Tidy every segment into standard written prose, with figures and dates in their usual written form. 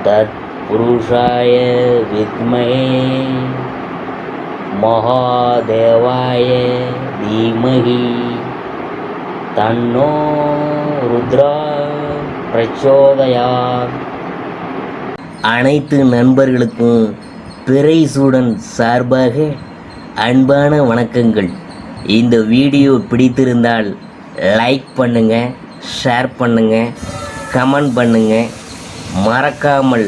तत्पुरुषाय विद्महे महादेवाय धीमहि तन्नो रुद्रा प्रचोदयात्. அனைத்து நண்பர்களுக்கும் பிறைசூடன் சார்பாக அன்பான வணக்கங்கள். இந்த வீடியோ பிடித்திருந்தால் லைக் பண்ணுங்கள், ஷேர் பண்ணுங்கள், கமெண்ட் பண்ணுங்கள், மறக்காமல்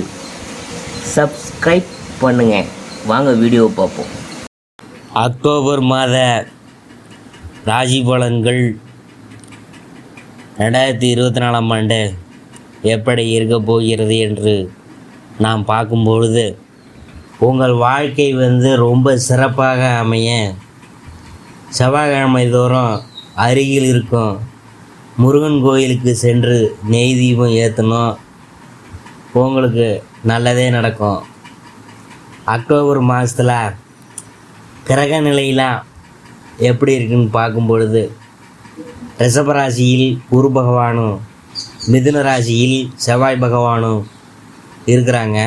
சப்ஸ்கிரைப் பண்ணுங்கள். வாங்க வீடியோ பார்ப்போம். அக்டோபர் மாத ராசி பலன்கள் 2024ஆம் ஆண்டு எப்படி இருக்க போகிறது என்று நாம் பார்க்கும்பொழுது, உங்கள் வாழ்க்கை ரொம்ப சிறப்பாக அமைய செவ்வாய்க்கிழமை தோறும் அருகில் இருக்கும் முருகன் கோயிலுக்கு சென்று நெய் தீபம் ஏற்றணும். உங்களுக்கு நல்லதே நடக்கும். அக்டோபர் மாதத்தில் கிரக நிலையெல்லாம் எப்படி இருக்குன்னு பார்க்கும் பொழுது, ரிஷபராசியில் குரு பகவானும் மிதுன ராசியில் செவ்வாய் பகவானும் இருக்கிறாங்க.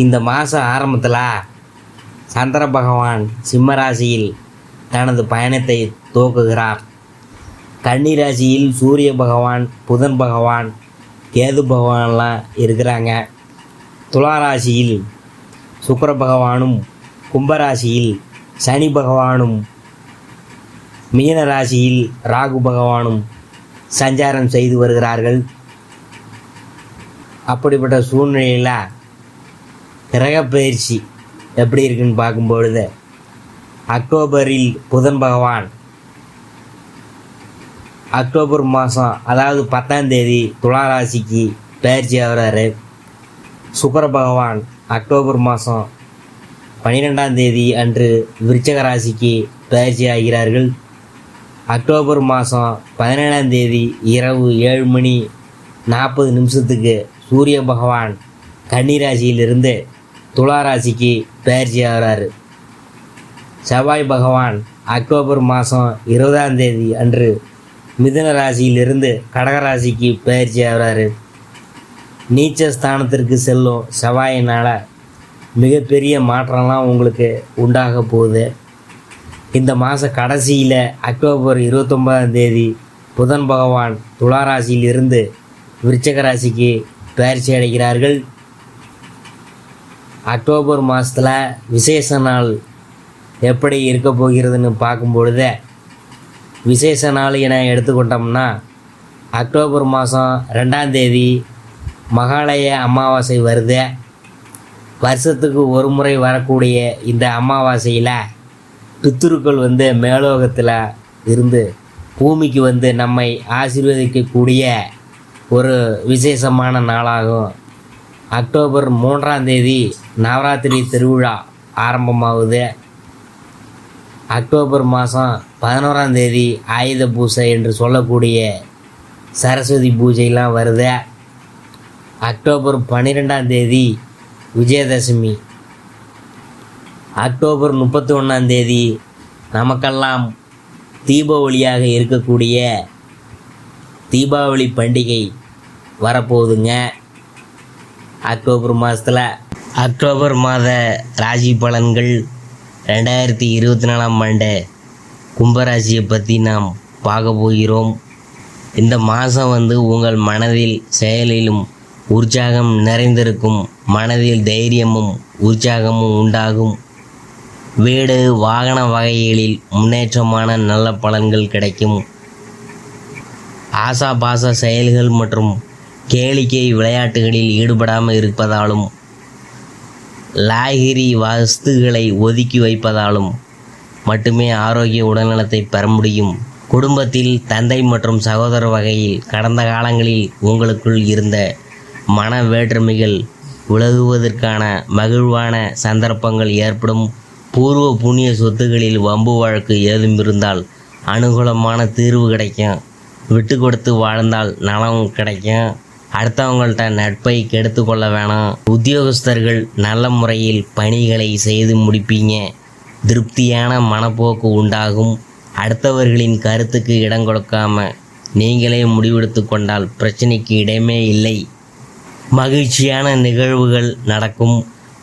இந்த மாதம் ஆரம்பத்தில் சந்திர பகவான் சிம்ம ராசியில் தனது பயணத்தை துவக்குகிறார். கன்னி ராசியில் சூரிய பகவான், புதன் பகவான், கேது பகவான்லாம் இருக்கிறாங்க. துலா ராசியில் சுக்கிர பகவானும், கும்பராசியில் சனி பகவானும், மீன ராசியில் ராகு பகவானும் சஞ்சாரம் செய்து வருகிறார்கள். அப்படிப்பட்ட சூழ்நிலையில் கிரக பயிற்சி எப்படி இருக்குன்னு பார்க்கும்பொழுது, அக்டோபரில் புதன் பகவான் அக்டோபர் மாதம் அதாவது 10ஆம் தேதி துலா ராசிக்கு பயிற்சி ஆகிறாரு. சுக்கிர பகவான் அக்டோபர் மாதம் 12ஆம் தேதி அன்று விருச்சிக ராசிக்கு பயிற்சி ஆகிறார்கள். அக்டோபர் மாதம் 17ஆம் தேதி இரவு 7:40 சூரிய பகவான் கன்னி ராசியிலிருந்து துலா ராசிக்கு பயிற்சி ஆகிறாரு. செவ்வாய் பகவான் அக்டோபர் மாதம் 20ஆம் தேதி அன்று மிதுன ராசியிலிருந்து கடகராசிக்கு பயிற்சி ஆகிறாரு. நீச்ச ஸ்தானத்திற்கு செல்லும் செவ்வாயினால் மிகப்பெரிய மாற்றம்லாம் உங்களுக்கு உண்டாக போகுது. இந்த மாத கடைசியில் அக்டோபர் 29ஆம் தேதி புதன் பகவான் துலா ராசியிலிருந்து விருச்சிக ராசிக்கு பயிற்சி அடைகிறார்கள். அக்டோபர் மாதத்தில் விசேஷ நாள் எப்படி இருக்க போகிறதுன்னு பார்க்கும்பொழுது, விசேஷ நாள் என எடுத்துக்கொண்டோம்னா, அக்டோபர் மாதம் 2ஆம் தேதி மகாலய அமாவாசை வருது. வருஷத்துக்கு ஒரு முறை வரக்கூடிய இந்த அமாவாசையில் பித்ருக்கள் மேலோகத்தில் இருந்து பூமிக்கு நம்மை ஆசீர்வதிக்கக்கூடிய ஒரு விசேஷமான நாளாகும். அக்டோபர் 3ஆம் தேதி நவராத்திரி திருவிழா ஆரம்பமாகுது. அக்டோபர் மாதம் 11ஆம் தேதி ஆயுத பூஜை என்று சொல்லக்கூடிய சரஸ்வதி பூஜைலாம் வருது. அக்டோபர் 12ஆம் தேதி விஜயதசமி. அக்டோபர் 31ஆம் தேதி நமக்கெல்லாம் தீபாவளியாக இருக்கக்கூடிய தீபாவளி பண்டிகை வரப்போகுதுங்க. அக்டோபர் மாதத்தில் அக்டோபர் மாத ராசி பலன்கள் 2024ஆம் ஆண்டு கும்பராசியை பற்றி நாம் பார்க்க போகிறோம். இந்த மாதம் உங்கள் மனதில் செயலிலும் உற்சாகம் நிறைந்திருக்கும். மனதில் தைரியமும் உற்சாகமும் உண்டாகும். வீடு வாகன வகைகளில் முன்னேற்றமான நல்ல பலன்கள் கிடைக்கும். ஆசாபாச செயல்கள் மற்றும் கேளிக்கை விளையாட்டுகளில் ஈடுபடாமல் இருப்பதாலும், லாகிரி வஸ்துகளை ஒதுக்கி வைப்பதாலும் மட்டுமே ஆரோக்கிய உடல்நலத்தை பெற முடியும். குடும்பத்தில் தந்தை மற்றும் சகோதர வகையில் கடந்த காலங்களில் உங்களுக்குள் இருந்த மன வேற்றுமைகள் விலகுவதற்கான மகிழ்வான சந்தர்ப்பங்கள் ஏற்படும். பூர்வ புண்ணிய சொத்துகளில் வம்பு வழக்கு ஏதும் இருந்தால் அனுகூலமான தீர்வு கிடைக்கும். விட்டு கொடுத்து வாழ்ந்தால் நலம் கிடைக்கும். அடுத்தவங்கள்ட்ட நட்பை கெடுத்து கொள்ள வேணாம். உத்தியோகஸ்தர்கள் நல்ல முறையில் பணிகளை செய்து முடிப்பீங்க. திருப்தியான மனப்போக்கு உண்டாகும். அடுத்தவர்களின் கருத்துக்கு இடம் கொடுக்காம நீங்களே முடிவெடுத்து கொண்டால் பிரச்சனைக்கு இடமே இல்லை. மகிழ்ச்சியான நிகழ்வுகள் நடக்கும்.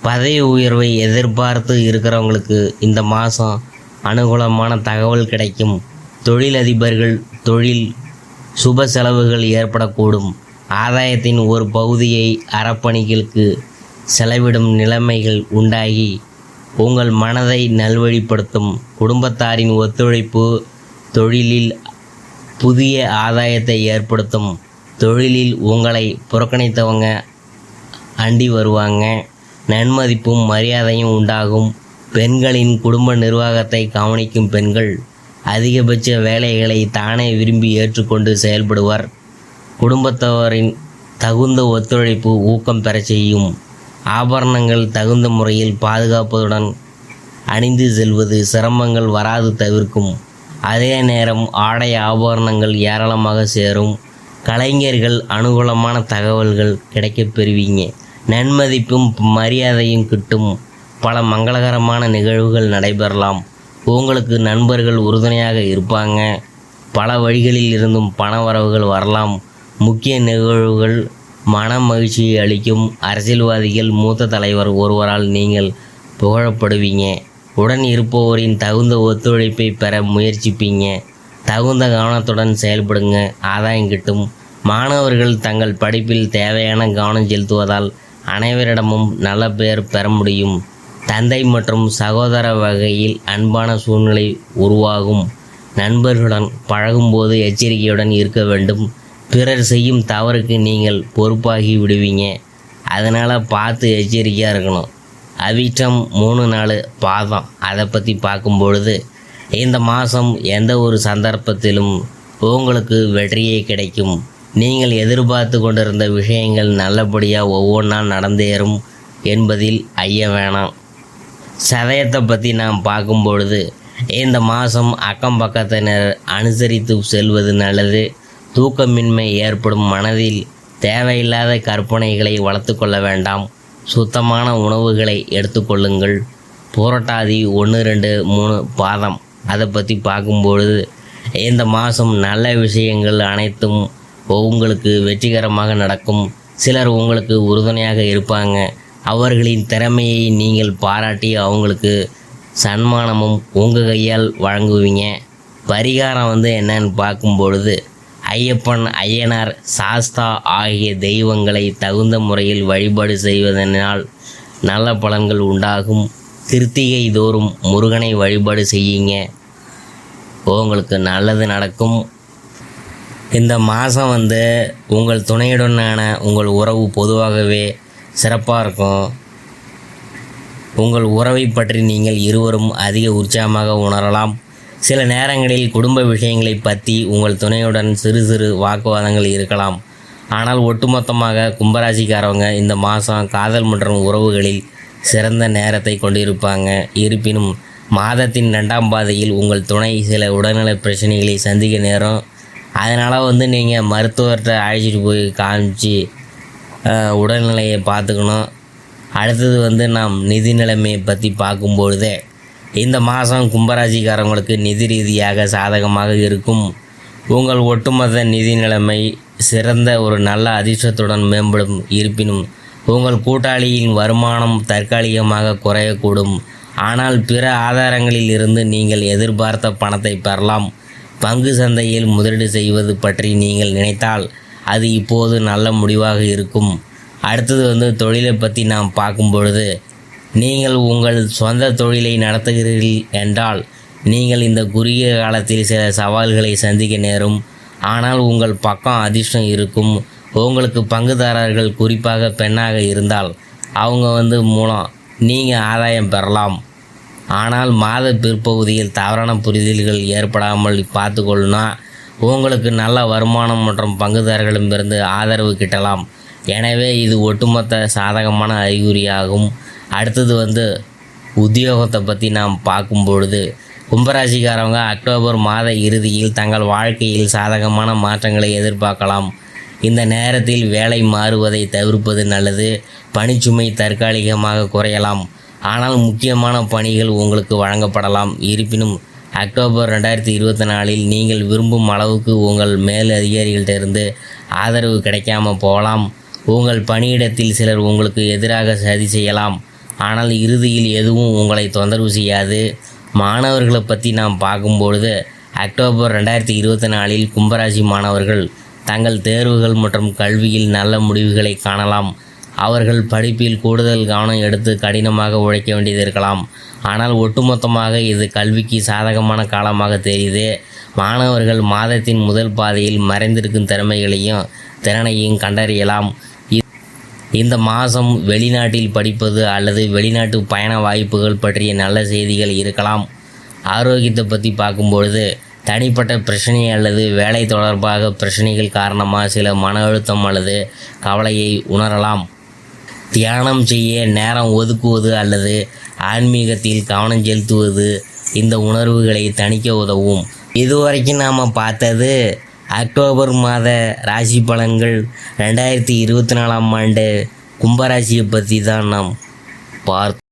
பதவி உயர்வை எதிர்பார்த்து இருக்கிறவங்களுக்கு இந்த மாதம் அனுகூலமான தகவல் கிடைக்கும். தொழிலதிபர்கள் தொழில் சுப செலவுகள் ஏற்படக்கூடும். ஆதாயத்தின் ஒரு பகுதியை அறப்பணிகளுக்கு செலவிடும் நிலைமைகள் உண்டாகி உங்கள் மனதை நல்வழிப்படுத்தும். குடும்பத்தாரின் ஒத்துழைப்பு தொழிலில் புதிய ஆதாயத்தை ஏற்படுத்தும். தொழிலில் உங்களை புறக்கணித்தவங்க அண்டி வருவாங்க. நன்மதிப்பும் மரியாதையும் உண்டாகும். பெண்களின் குடும்ப நிர்வாகத்தை கவனிக்கும் பெண்கள் அதிகபட்ச வேலைகளை தானே விரும்பி ஏற்றுக்கொண்டு செயல்படுவர். குடும்பத்தவரின் தகுந்த ஒத்துழைப்பு ஊக்கம் பெற செய்யும். ஆபரணங்கள் தகுந்த முறையில் பாதுகாப்பதுடன் அணிந்து செல்வது சிரமங்கள் வராது தவிர்க்கும். அதே நேரம் ஆடை ஆபரணங்கள் ஏராளமாக சேரும். கலைஞர்கள் அனுகூலமான தகவல்கள் கிடைக்கப் பெறுவீங்க. நன்மதிப்பும் மரியாதையும் கிட்டும். பல மங்களகரமான நிகழ்வுகள் நடைபெறலாம். உங்களுக்கு நண்பர்கள் உறுதுணையாக இருப்பாங்க. பல வழிகளில் இருந்தும் பண வரவுகள் வரலாம். முக்கிய நிகழ்வுகள் மன மகிழ்ச்சியை அளிக்கும். அரசியல்வாதிகள் மூத்த தலைவர் ஒருவரால் நீங்கள் புகழப்படுவீங்க. உடன் இருப்பவரின் தகுந்த ஒத்துழைப்பை பெற முயற்சிப்பீங்க. தகுந்த கவனத்துடன் செயல்படுங்க. ஆதாயம் கிட்டும். மாணவர்கள் தங்கள் படிப்பில் தேவையான கவனம் செலுத்துவதால் அனைவரிடமும் நல்ல பெயர் பெற முடியும். தந்தை மற்றும் சகோதர வகையில் அன்பான சூழ்நிலை உருவாகும். நண்பர்களுடன் பழகும்போது எச்சரிக்கையுடன் இருக்க வேண்டும். பிறர் செய்யும் தவறுக்கு நீங்கள் பொறுப்பாகி விடுவீங்க. அதனால் பார்த்து எச்சரிக்கையாக இருக்கணும். அவிட்டம் 3 நாள் பாதம் அதை பற்றி பார்க்கும்பொழுது இந்த மாதம் எந்த ஒரு சந்தர்ப்பத்திலும் உங்களுக்கு வெற்றியே கிடைக்கும். நீங்கள் எதிர்பார்த்து கொண்டிருந்த விஷயங்கள் நல்லபடியாக ஒவ்வொன்றா நடந்தேறும் என்பதில் ஐயம் வேணாம். சதயத்தை பற்றி நாம் பார்க்கும்பொழுது இந்த மாதம் அக்கம் பக்கத்தினர் அனுசரித்து செல்வது நல்லது. தூக்கமின்மை ஏற்படும். மனதில் தேவையில்லாத கற்பனைகளை வளர்த்து கொள்ள வேண்டாம். சுத்தமான உணவுகளை எடுத்துக்கொள்ளுங்கள். புரட்டாதி 1, 2, 3 பாதம் அதை பற்றி பார்க்கும்பொழுது இந்த மாதம் நல்ல விஷயங்கள் அனைத்தும் உங்களுக்கு வெற்றிகரமாக நடக்கும். சிலர் உங்களுக்கு உறுதுணையாக இருப்பாங்க. அவர்களின் திறமையை நீங்கள் பாராட்டி அவங்களுக்கு சன்மானமும் உங்கள் கையால் வழங்குவீங்க. பரிகாரம் என்னன்னு பார்க்கும்பொழுது ஐயப்பன், ஐயனார், சாஸ்தா ஆகிய தெய்வங்களை தகுந்த முறையில் வழிபாடு செய்வதனால் நல்ல பலன்கள் உண்டாகும். கிருத்திகை தோறும் முருகனை வழிபாடு செய்யுங்க. உங்களுக்கு நல்லது நடக்கும். இந்த மாதம் உங்கள் துணையுடனான உங்கள் உறவு பொதுவாகவே சிறப்பாக இருக்கும். உங்கள் உறவை பற்றி நீங்கள் இருவரும் அதிக உற்சாகமாக உணரலாம். சில நேரங்களில் குடும்ப விஷயங்களை பற்றி உங்கள் துணையுடன் சிறு சிறு வாக்குவாதங்கள் இருக்கலாம். ஆனால் ஒட்டுமொத்தமாக கும்பராசிக்காரவங்க இந்த மாதம் காதல் மற்றும் உறவுகளில் சிறந்த நேரத்தை கொண்டிருப்பாங்க. இருப்பினும் மாதத்தின் 2ஆம் பாதையில் உங்கள் துணை சில உடல்நல பிரச்சனைகளை சந்திக்க நேரம். அதனால் நீங்கள் மருத்துவர்கிட்ட அழைச்சிட்டு போய் காமிச்சு உடல்நிலையை பார்த்துக்கணும். அடுத்தது நாம் நிதி நிலைமையை பற்றி பார்க்கும்பொழுதே இந்த மாதம் கும்பராசிக்காரங்களுக்கு நிதி ரீதியாக சாதகமாக இருக்கும். உங்கள் ஒட்டுமொத்த நிதி நிலைமை சிறந்த ஒரு நல்ல அதிர்ஷ்டத்துடன் மேம்படும். இருப்பினும் உங்கள் கூட்டாளியின் வருமானம் தற்காலிகமாக குறையக்கூடும். ஆனால் பிற ஆதாரங்களில் இருந்து நீங்கள் எதிர்பார்த்த பணத்தை பெறலாம். பங்கு சந்தையில் முதலீடு செய்வது பற்றி நீங்கள் நினைத்தால் அது இப்போது நல்ல முடிவாக இருக்கும். அடுத்தது தொழிலை பற்றி நாம் பார்க்கும் பொழுது நீங்கள் உங்கள் சொந்த தொழிலை நடத்துகிறீர்கள் என்றால் நீங்கள் இந்த குறுகிய காலத்தில் சில சவால்களை சந்திக்க நேரும். ஆனால் உங்கள் பக்கம் அதிர்ஷ்டம் இருக்கும். உங்களுக்கு பங்குதாரர்கள் குறிப்பாக பெண்ணாக இருந்தால் அவங்க மூலம் நீங்கள் ஆதாயம் பெறலாம். ஆனால் மாத பிற்பகுதியில் தவறான புரிதல்கள் ஏற்படாமல் பார்த்துக்கொள்ளுனா உங்களுக்கு நல்ல வருமானம் மற்றும் பங்குதாரர்களிடமிருந்து ஆதரவு கிட்டலாம். எனவே இது ஒட்டுமொத்த சாதகமான அறிகுறியாகும். அடுத்தது உத்தியோகத்தை பற்றி நாம் பார்க்கும்பொழுது கும்பராசிக்காரவங்க அக்டோபர் மாத இறுதியில் தங்கள் வாழ்க்கையில் சாதகமான மாற்றங்களை எதிர்பார்க்கலாம். இந்த நேரத்தில் வேலை மாறுவதை தவிர்ப்பது நல்லது. பணிச்சுமை தற்காலிகமாக குறையலாம். ஆனால் முக்கியமான பணிகள் உங்களுக்கு வழங்கப்படலாம். இருப்பினும் அக்டோபர் 2024இல் நீங்கள் விரும்பும் அளவுக்கு உங்கள் மேல் அதிகாரிகளிடமிருந்து ஆதரவு கிடைக்காமல் போகலாம். உங்கள் பணியிடத்தில் சிலர் உங்களுக்கு எதிராக சதி செய்யலாம், ஆனால் இறுதியில் எதுவும் உங்களை தொந்தரவு செய்யாது. மாணவர்களை பற்றி நாம் பார்க்கும்பொழுது அக்டோபர் 2024 கும்பராசி மாணவர்கள் தங்கள் தேர்வுகள் மற்றும் கல்வியில் நல்ல முடிவுகளை காணலாம். அவர்கள் படிப்பில் கூடுதல் கவனம் எடுத்து கடினமாக உழைக்க வேண்டியது இருக்கலாம். ஆனால் ஒட்டுமொத்தமாக இது கல்விக்கு சாதகமான காலமாக தெரியுது. மாணவர்கள் மாதத்தின் முதல் பாதையில் மறைந்திருக்கும் திறமைகளையும் திறனையும் கண்டறியலாம். இந்த மாதம் வெளிநாட்டில் படிப்பது அல்லது வெளிநாட்டு பயண வாய்ப்புகள் பற்றிய நல்ல செய்திகள் இருக்கலாம். ஆரோக்கியத்தை பற்றி பார்க்கும்பொழுது தனிப்பட்ட பிரச்சனை அல்லது வேலை தொடர்பாக பிரச்சனைகள் காரணமாக சில மன அழுத்தம் அல்லது கவலையை உணரலாம். தியானம் செய்ய நேரம் ஒதுக்குவது அல்லது ஆன்மீகத்தில் கவனம் செலுத்துவது இந்த உணர்வுகளை தணிக்க உதவும். இதுவரைக்கும் நாம் பார்த்தது அக்டோபர் மாத ராசி பலன்கள். 2024 கும்பராசியை பற்றி தான் நாம் பார்த்தோம்.